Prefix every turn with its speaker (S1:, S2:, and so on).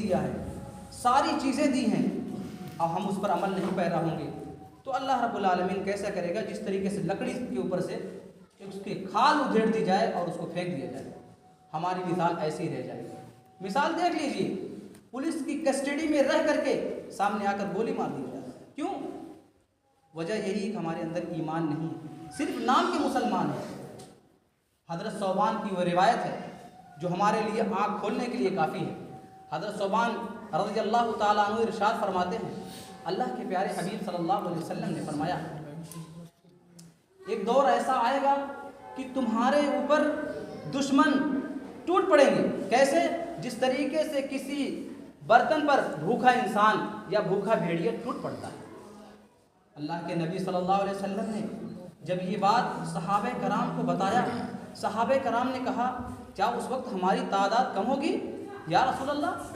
S1: दिया है, सारी चीज़ें दी हैं, अब हम उस पर अमल नहीं पैरा होंगे तो अल्लाह रब्बुल आलमीन कैसा करेगा? जिस तरीके से लकड़ी के ऊपर से उसके खाल उधेड़ दी जाए और उसको फेंक दिया जाए, हमारी मिसाल ऐसी ही रह जाएगी। मिसाल देख लीजिए, पुलिस की कस्टडी में रह करके सामने आकर गोली मार दी जाए। क्यों? वजह यही कि हमारे अंदर ईमान नहीं, सिर्फ नाम के मुसलमान हैं। हज़रत सौबान की वो रिवायत है जो हमारे लिए आँख खोलने के लिए काफ़ी है। हज़रत सौबान रज़ियल्लाहु ताला अन्हु इरशाद फरमाते हैं, अल्लाह के प्यारे हबीब सल्लल्लाहु अलैहि वसल्लम ने फरमाया, एक दौर ऐसा आएगा कि तुम्हारे ऊपर दुश्मन टूट पड़ेंगे। कैसे? जिस तरीके से किसी बर्तन पर भूखा इंसान या भूखा भेड़िया टूट पड़ता है। अल्लाह के नबी सल्लल्लाहु अलैहि वसल्लम ने जब ये बात सहाबे कराम को बताया, सहाबे कराम ने कहा, क्या उस वक्त हमारी तादाद कम होगी या रसूल अल्लाह?